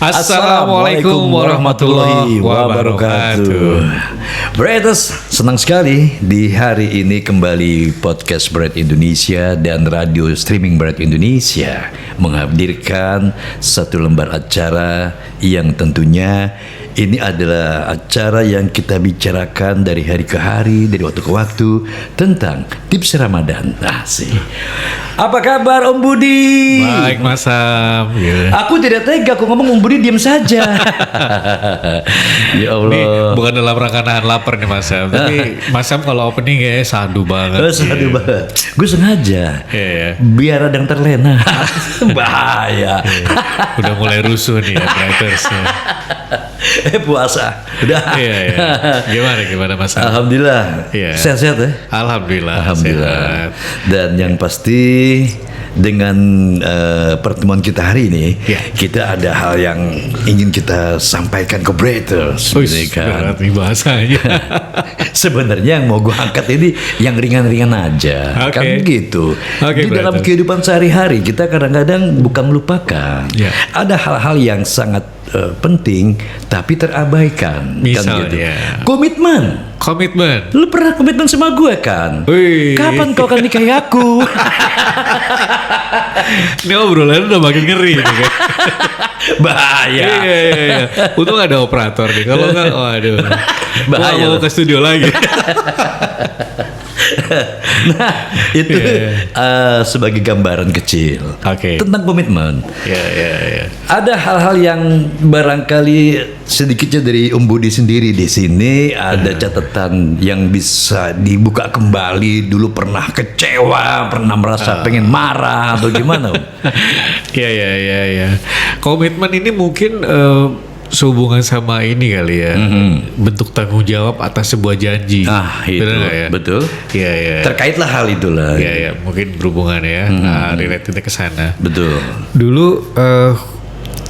Assalamualaikum warahmatullahi wabarakatuh. Breaders, senang sekali di hari ini kembali podcast Bread Indonesia dan radio streaming Bread Indonesia menghadirkan satu lembar acara yang tentunya ini adalah acara yang kita bicarakan dari hari ke hari, dari waktu ke waktu tentang tips Ramadan. Asik. Apa kabar Om Budi? Baik Mas Sam. Aku tidak tega, aku ngomong Om Budi diam saja. Ya Allah. Ini bukan dalam rangka nahan lapar nih Mas Sam, tapi Mas Sam kalau opening kayaknya sadu banget. Sadu banget. Gue sengaja. Iya. Biar ada yang terlena. Bahaya. Udah mulai rusuh nih ya, writers. Puasa. Udah. Iya. Gimana Mas Sam? Alhamdulillah. Iya. Sehat-sehat ya? Alhamdulillah. Sehat. Dan yang pasti dengan pertemuan kita hari ini, kita ada hal yang ingin kita sampaikan ke Breaders. Berat nih bahasanya. Sebenarnya yang mau gue angkat ini yang ringan-ringan aja, kan gitu. Di dalam kehidupan sehari-hari kita kadang-kadang bukan melupakan. Ada hal-hal yang sangat penting tapi terabaikan. Misalnya, kan gitu. Komitmen. Lu pernah komitmen sama gue kan? Wih. Kapan kau akan nikahi aku? Ini obrolan udah makin ngeri nih kan. Bahaya. Iya. Untung ada operator nih. Kalau enggak, waduh. Bahaya. Mau ke studio lagi. Nah, itu sebagai gambaran kecil tentang komitmen. Iya. Ada hal-hal yang barangkali sedikitnya dari Om Budi sendiri di sini ada catatan yang bisa dibuka kembali. Dulu pernah kecewa, pernah merasa pengen marah atau gimana? Iya. Komitmen ini mungkin sehubungan sama ini kali ya, bentuk tanggung jawab atas sebuah janji. Itu ya? Betul. Iya. Terkaitlah hal itulah. Iya, mungkin berhubungan ya, related ke sana. Betul. Dulu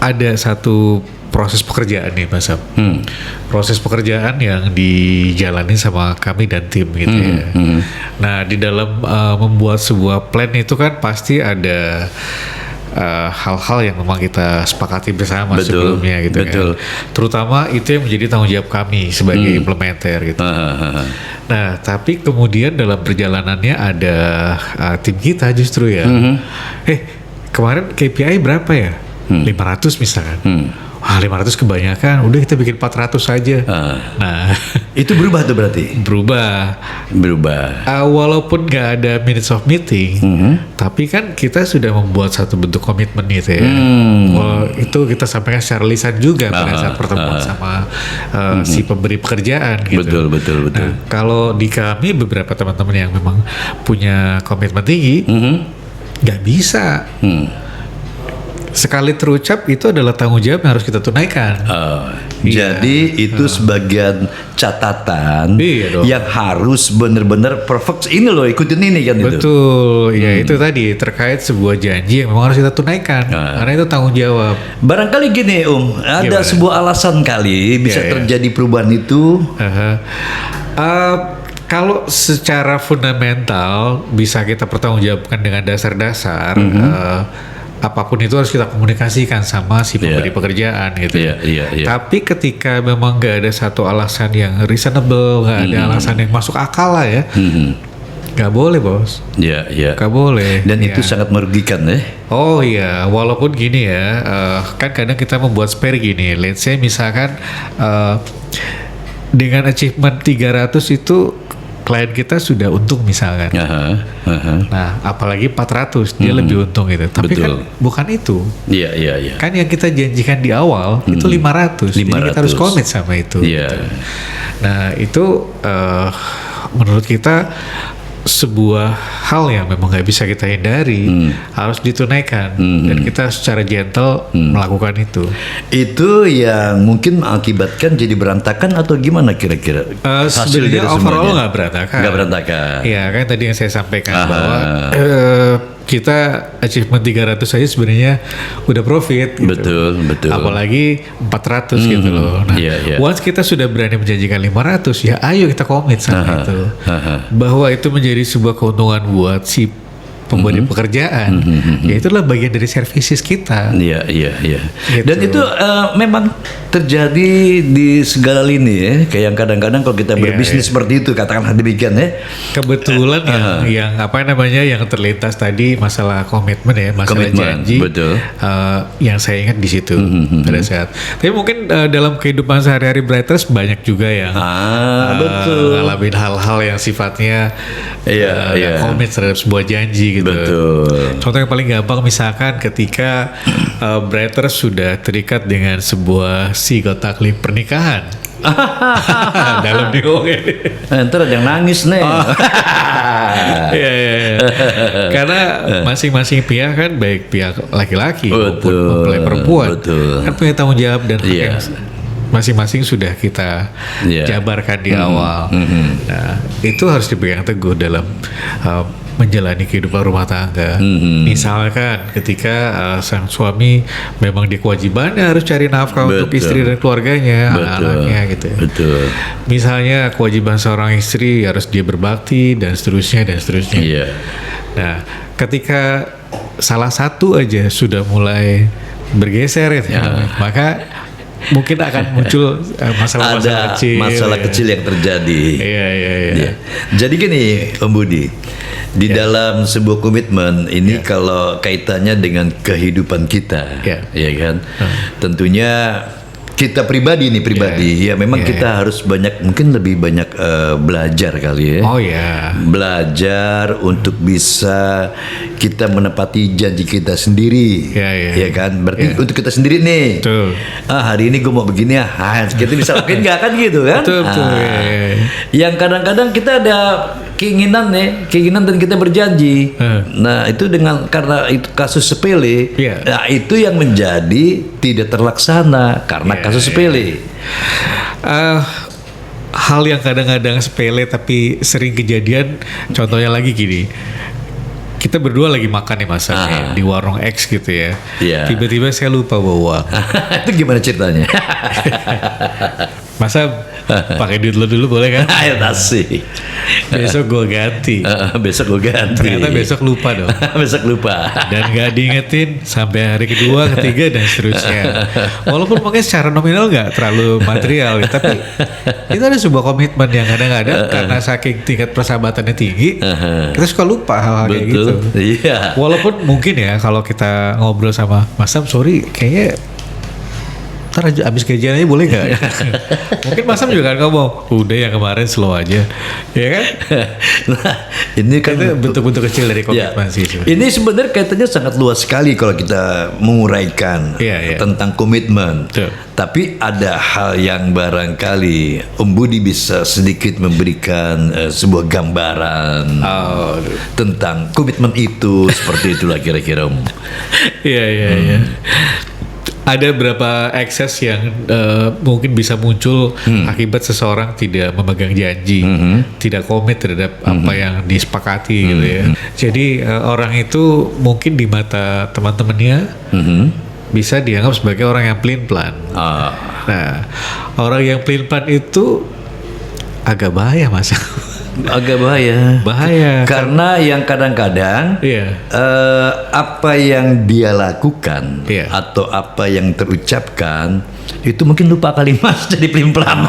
ada satu proses pekerjaan nih Mas Sam. Proses pekerjaan yang dijalani sama kami dan tim gitu ya. Nah, di dalam membuat sebuah plan itu kan pasti ada hal-hal yang memang kita sepakati bersama sebelumnya gitu kan. Terutama itu yang menjadi tanggung jawab kami sebagai implementer gitu. Nah, tapi kemudian dalam perjalanannya ada tim kita justru ya. Kemarin KPI berapa ya? 500 misalkan. 500 kebanyakan, udah kita bikin 400 saja. Nah, itu berubah tuh berarti? Berubah. Walaupun nggak ada minutes of meeting, tapi kan kita sudah membuat satu bentuk komitmen gitu ya. Itu kita sampaikan secara lisan juga pada saat pertemuan sama si pemberi pekerjaan gitu. Betul. Nah, kalau di kami beberapa teman-teman yang memang punya komitmen tinggi, nggak bisa. Sekali terucap itu adalah tanggung jawab yang harus kita tunaikan. Jadi itu sebagian catatan yang harus benar-benar perfect. Ini loh, ikutin ini kan. Betul, ya itu tadi terkait sebuah janji yang memang harus kita tunaikan. Karena itu tanggung jawab. Barangkali gini ada sebuah alasan kali bisa terjadi perubahan itu. Kalau secara fundamental bisa kita pertanggungjawabkan dengan dasar-dasar. Apapun itu harus kita komunikasikan sama si pemberi pekerjaan gitu. Tapi ketika memang nggak ada satu alasan yang reasonable, nggak ada alasan yang masuk akal lah ya, nggak boleh bos. Nggak boleh. Dan itu sangat merugikan ya. Oh iya, walaupun gini ya, kan kadang kita membuat spare gini. Let's say misalkan dengan achievement 300 itu klien kita sudah untung misalkan. Nah, apalagi 400 dia lebih untung gitu. Tapi kan bukan itu. Iya. Kan yang kita janjikan di awal itu 500. Jadi kita harus komit sama itu. Gitu. Nah, itu menurut kita sebuah hal yang memang nggak bisa kita hindari, harus ditunaikan dan kita secara gentle melakukan itu. Itu yang mungkin mengakibatkan jadi berantakan atau gimana kira-kira? Hasil dari overall nggak berantakan. Iya kan tadi yang saya sampaikan bahwa kita achievement 300 saja sebenarnya udah profit gitu. Betul. Apalagi 400 gitu loh. Nah, once kita sudah berani menjanjikan 500, ya ayo kita komit sama itu. Bahwa itu menjadi sebuah keuntungan buat si pemberi pekerjaan, ya itulah bagian dari services kita. Iya. Gitu. Dan itu memang terjadi di segala lini ya. Kayak yang kadang-kadang kalau kita berbisnis seperti itu, katakanlah demikian ya. Kebetulan yang apa namanya yang terlintas tadi masalah komitmen ya, masalah janji. Betul. Yang saya ingat di situ pada saat. Tapi mungkin dalam kehidupan sehari-hari Brighters banyak juga yang betul. ngalamin hal-hal yang sifatnya komit terhadap sebuah janji gitu. Betul. Contoh yang paling gampang misalkan ketika Brighters sudah terikat dengan sebuah sigot taklif pernikahan. Dalam diomongin. Ntar ada yang nangis nih. Iya. Karena masing-masing pihak kan, baik pihak laki-laki maupun mempelai perempuan kan punya tanggung jawab dan hak yang masing-masing sudah kita jabarkan di awal. Nah, itu harus dipegang teguh dalam menjalani kehidupan rumah tangga. Misalkan ketika sang suami memang dia kewajibannya harus cari nafkah untuk istri dan keluarganya, anak-anaknya gitu. Betul. Misalnya kewajiban seorang istri harus dia berbakti dan seterusnya. Iya. Nah, ketika salah satu aja sudah mulai bergeser maka mungkin akan muncul masalah-masalah kecil. Masalah kecil yang terjadi. Iya. Jadi gini, Om Budi, di dalam sebuah komitmen ini kalau kaitannya dengan kehidupan kita, ya kan, tentunya kita pribadi ya memang kita harus mungkin lebih banyak belajar kali ya. Belajar untuk bisa kita menepati janji kita sendiri, ya kan. Berarti untuk kita sendiri nih. Betul. Hari ini gue mau begini ya, kita bisa lakuin nggak kan gitu kan? Betul. Yang kadang-kadang kita ada keinginan dan kita berjanji. Nah itu karena itu kasus sepele, nah itu yang menjadi tidak terlaksana karena kasus sepele. Hal yang kadang-kadang sepele tapi sering kejadian, contohnya lagi gini. Kita berdua lagi makan nih di warung X gitu ya. Tiba-tiba saya lupa bawa uang. Itu gimana ceritanya? Masa pakai duit lo dulu boleh kan? Ayo tasik. Besok gue ganti. Ternyata besok lupa dong. Besok lupa. Dan gak diingetin sampai hari kedua, ketiga dan seterusnya. Walaupun mungkin secara nominal gak terlalu material, tapi itu ada sebuah komitmen yang kadang-kadang karena saking tingkat persahabatannya tinggi, kita suka lupa hal-hal kayak gitu. Iya. Walaupun mungkin ya kalau kita ngobrol sama Mas Sam, sorry kayaknya ntar abis gajian aja boleh gak? Mungkin Mas Sam juga kan ngomong, udah yang kemarin slow aja, ya kan? Nah, ini kan itu bentuk-bentuk kecil dari komitmen sih. Ini sebenarnya kaitannya sangat luas sekali kalau kita menguraikan tentang komitmen. Tapi ada hal yang barangkali Om Budi bisa sedikit memberikan sebuah gambaran tentang komitmen itu, seperti itulah kira-kira Om. Iya. Ada berapa ekses yang mungkin bisa muncul akibat seseorang tidak memegang janji, tidak komit terhadap apa yang disepakati gitu ya. Jadi orang itu mungkin di mata teman-temannya bisa dianggap sebagai orang yang pelin-pelan. Nah, orang yang pelin-pelan itu agak bahaya Mas. Agak bahaya karena yang kadang-kadang apa yang dia lakukan atau apa yang terucapkan itu mungkin lupa kalimat jadi pelin-pelan.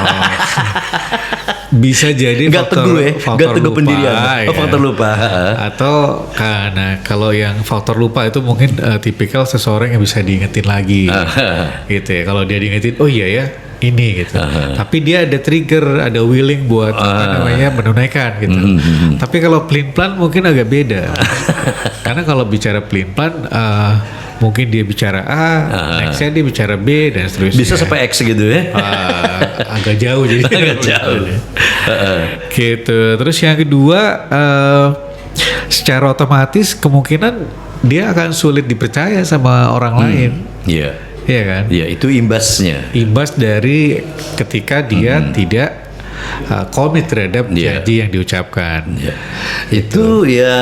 Bisa jadi faktor lupa, pendirian, faktor lupa. Atau karena kalau yang faktor lupa itu mungkin tipikal seseorang yang bisa diingetin lagi, gitu ya. Kalau dia diingetin, oh iya ya ini gitu. Tapi dia ada trigger, ada willing buat menunaikan gitu. Tapi kalau pelin-pelan mungkin agak beda. Karena kalau bicara pelin-pelan mungkin dia bicara A, nextnya dia bicara B dan seterusnya. Bisa sampai X gitu ya? Agak jauh jadi. Agak jauh. Gitu. Terus yang kedua, secara otomatis kemungkinan dia akan sulit dipercaya sama orang lain. Iya kan? Iya, itu imbasnya. Imbas dari ketika dia tidak komit terhadap janji yang diucapkan. Itu ya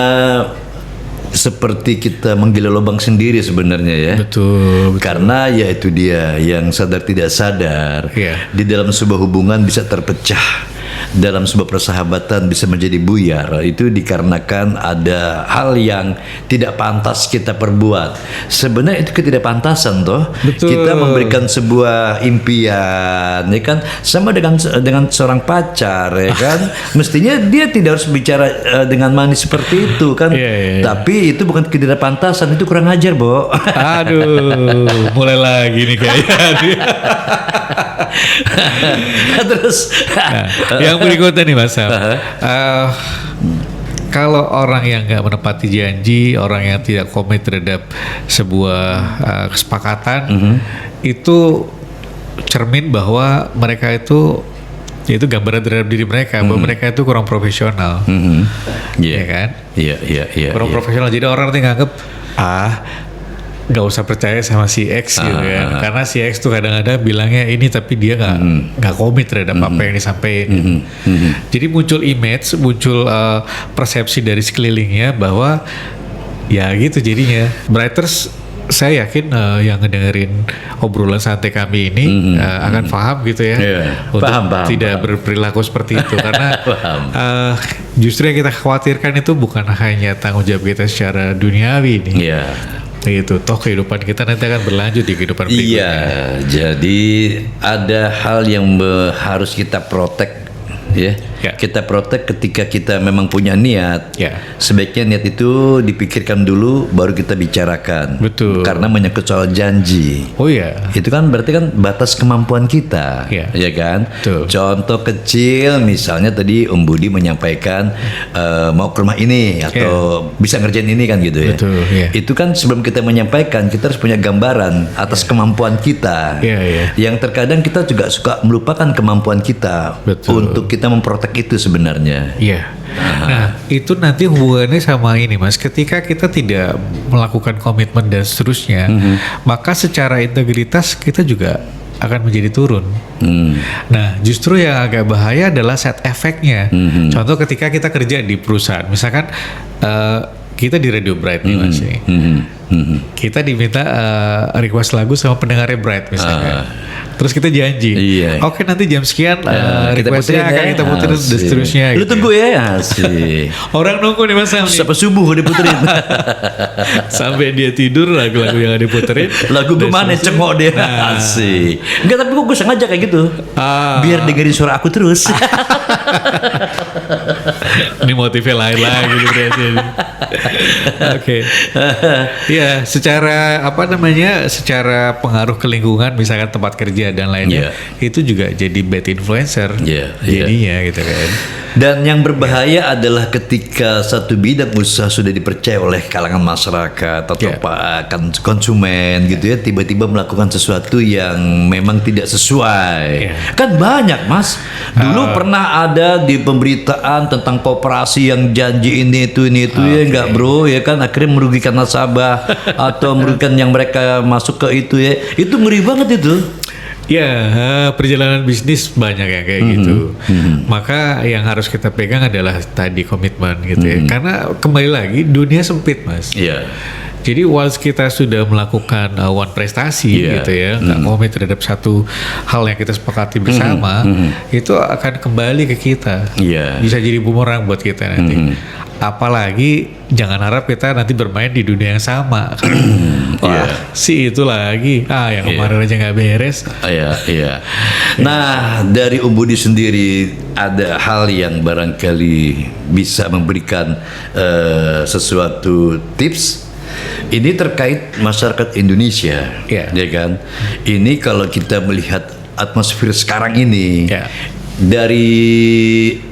seperti kita menggila lubang sendiri sebenarnya ya. Betul. Karena ya itu dia yang sadar tidak sadar di dalam sebuah hubungan bisa terpecah dalam sebuah persahabatan bisa menjadi buyar itu dikarenakan ada hal yang tidak pantas kita perbuat. Sebenarnya itu ketidakpantasan toh. Betul. Kita memberikan sebuah impian, ya kan, sama dengan seorang pacar, ya kan. Mestinya dia tidak harus bicara dengan manis seperti itu kan. Iya. Tapi itu bukan ketidakpantasan, itu kurang ajar, Bo. Aduh, mulai lagi nih kayaknya. Terus Yang berikutnya nih Mas Sam. Kalau orang yang nggak menepati janji, orang yang tidak komit terhadap sebuah kesepakatan, itu cermin bahwa mereka itu, yaitu gambaran terhadap diri mereka, bahwa mereka itu kurang profesional, ya kan? Iya. Kurang profesional. Jadi orang nanti nganggep nggak usah percaya sama si X gitu kan, karena si X tuh kadang-kadang bilangnya ini tapi dia nggak komit terhadap apa yang disampaikan. Jadi muncul image, muncul persepsi dari sekelilingnya bahwa ya gitu jadinya. Brighters, saya yakin yang ngedengerin obrolan santai kami ini akan paham gitu ya, untuk paham. tidak berperilaku seperti itu karena justru yang kita khawatirkan itu bukan hanya tanggung jawab kita secara duniawi nih. Iya. Itu toh kehidupan kita nanti akan berlanjut di kehidupan berikutnya. Iya, jadi ada hal yang harus kita protect, ya. Kita protect ketika kita memang punya niat. Ya. Sebaiknya niat itu dipikirkan dulu, baru kita bicarakan. Betul. Karena menyangkut soal janji. Oh iya. Itu kan berarti kan batas kemampuan kita, ya kan? Betul. Contoh kecil, misalnya tadi Om Budi menyampaikan mau ke rumah ini atau bisa ngerjain ini kan gitu ya. Betul, iya. Itu kan sebelum kita menyampaikan kita harus punya gambaran atas kemampuan kita. Iya. Yang terkadang kita juga suka melupakan kemampuan kita. Betul. Untuk kita memprotek itu sebenarnya. Iya. Nah, itu nanti hubungannya sama ini Mas. Ketika kita tidak melakukan komitmen dan seterusnya, maka secara integritas kita juga akan menjadi turun. Nah, justru yang agak bahaya adalah side effect-nya. Contoh ketika kita kerja di perusahaan, misalkan kita di Radio Bright nih Mas. Kita diminta request lagu sama pendengarnya Bright misalnya. Terus kita janji, oke nanti jam sekian requestnya akan kita puterin dan seterusnya. Lu gitu. tunggu ya, asik. Orang nunggu nih Mas Sam nih. Sampai subuh diputerin. Sampai dia tidur lagu-lagu yang diputerin. Lagu gue mana cengok dia. Asik. Enggak, tapi gue sengaja kayak gitu. Biar dengerin suara aku terus. Ini motifnya lain lagi gitu berarti. Oke. Iya, secara secara pengaruh ke lingkungan misalkan tempat kerja dan lainnya, itu juga jadi bad influencer. Jadinya gitu kan. Dan yang berbahaya adalah ketika satu bidang usaha sudah dipercaya oleh kalangan masyarakat atau konsumen gitu ya, tiba-tiba melakukan sesuatu yang memang tidak sesuai. Kan banyak Mas. Dulu pernah ada di pemberitaan tentang koperasi yang janji ini itu ya enggak bro, ya kan, akhirnya merugikan nasabah atau merugikan yang mereka masuk ke itu ya. Itu ngeri banget itu. Ya, perjalanan bisnis banyak yang kayak gitu. Maka yang harus kita pegang adalah tadi komitmen gitu ya. Karena kembali lagi dunia sempit Mas. Jadi once kita sudah melakukan one prestasi gitu ya, nggak komit terhadap satu hal yang kita sepakati bersama, itu akan kembali ke kita. Bisa jadi bumerang buat kita nanti. Apalagi jangan harap kita nanti bermain di dunia yang sama. Si itu lagi, yang kemarin aja nggak beres. Nah, dari Om Budi sendiri ada hal yang barangkali bisa memberikan sesuatu tips. Ini terkait masyarakat Indonesia, ya kan? Ini kalau kita melihat atmosfer sekarang ini, dari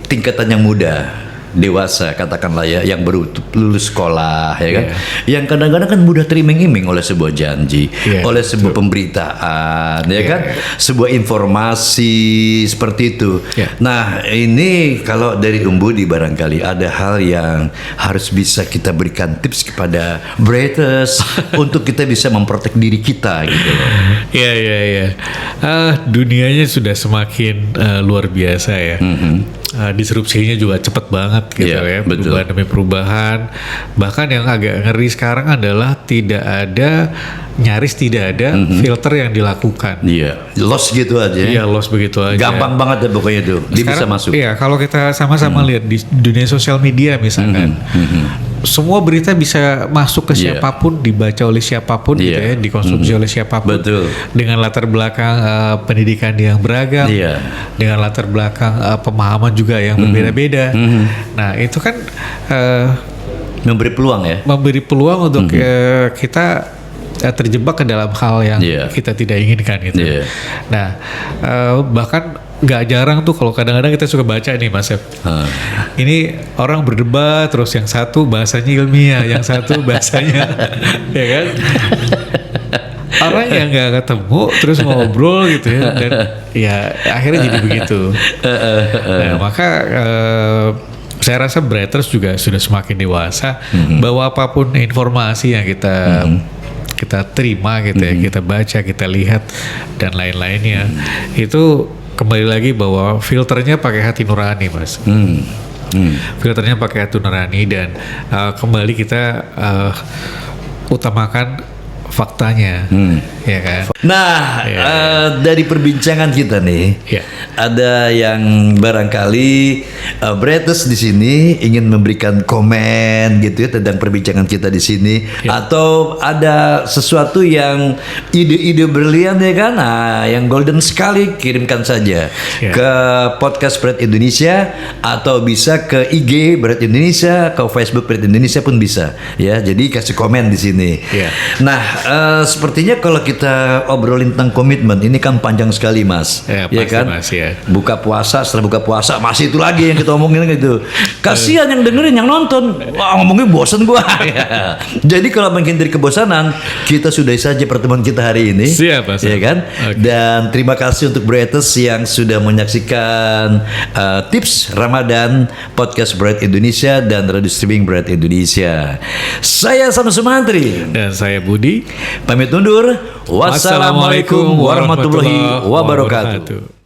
tingkatan yang muda, dewasa katakanlah ya, yang baru lulus sekolah ya kan, yang kadang-kadang kan mudah teriming-iming oleh sebuah janji, oleh sebuah pemberitaan ya kan, sebuah informasi seperti itu. Nah ini kalau dari Om Budi barangkali ada hal yang harus bisa kita berikan tips kepada Brighters untuk kita bisa memprotek diri kita gitu loh. Dunianya sudah semakin luar biasa ya. disrupsinya juga cepet banget gitu Iya, ya, betul. perubahan demi perubahan. Bahkan yang agak ngeri sekarang adalah nyaris tidak ada filter yang dilakukan. Iya, loss gitu aja. Iya, loss begitu aja. Gampang banget ya pokoknya itu. Dia bisa Sekarang, masuk. Iya, kalau kita sama-sama lihat di dunia sosial media misalkan, semua berita bisa masuk ke Iya. siapapun, dibaca oleh siapapun, gitu Iya. ya, dikonsumsi oleh siapapun. Betul. Dengan latar belakang pendidikan yang beragam, Iya. dengan latar belakang pemahaman juga yang berbeda-beda. Nah, itu kan Memberi peluang ya. memberi peluang untuk kita terjebak ke dalam hal yang Iya. kita tidak inginkan gitu. Iya. Nah, bahkan nggak jarang tuh kalau kadang-kadang kita suka baca nih Mas Ep. Ini orang berdebat terus yang satu bahasanya ilmiah, yang satu bahasanya ya kan. Orang yang nggak ketemu terus ngobrol gitu ya, dan ya akhirnya jadi begitu. Nah, maka saya rasa Bretters juga sudah semakin dewasa bahwa apapun informasi yang kita terima gitu ya, kita baca, kita lihat dan lain-lainnya, itu kembali lagi bahwa filternya pakai hati nurani, Mas. Filternya pakai hati nurani dan kembali kita utamakan faktanya, ya kan? Nah, dari perbincangan kita nih, Iya. ada yang barangkali Bretters di sini ingin memberikan komen gitu ya tentang perbincangan kita di sini, atau ada sesuatu yang ide-ide brilian ya kan? Nah, yang golden sekali kirimkan saja ke podcast Bread Indonesia, atau bisa ke IG Bread Indonesia, ke Facebook Bread Indonesia pun bisa ya. Jadi kasih komen di sini. Iya. Nah, sepertinya kalau kita obrolin tentang komitmen ini kan panjang sekali, Mas. Ya, Ya pasti, kan? Mas, ya. Buka puasa, setelah buka puasa masih itu lagi yang kita omongin gitu. Kasihan yang dengerin, yang nonton. Wah, ngomongnya bosen gua. Ya. Jadi kalau menghindari kebosanan, kita sudahi saja pertemuan kita hari ini. Siap, Mas. Ya kan? Oke. Dan terima kasih untuk Bretters yang sudah menyaksikan tips Ramadan podcast Bread Indonesia dan radio streaming Bread Indonesia. Saya Sam Sumantri. Dan saya Budi. Pamit undur. Wassalamualaikum warahmatullahi wabarakatuh.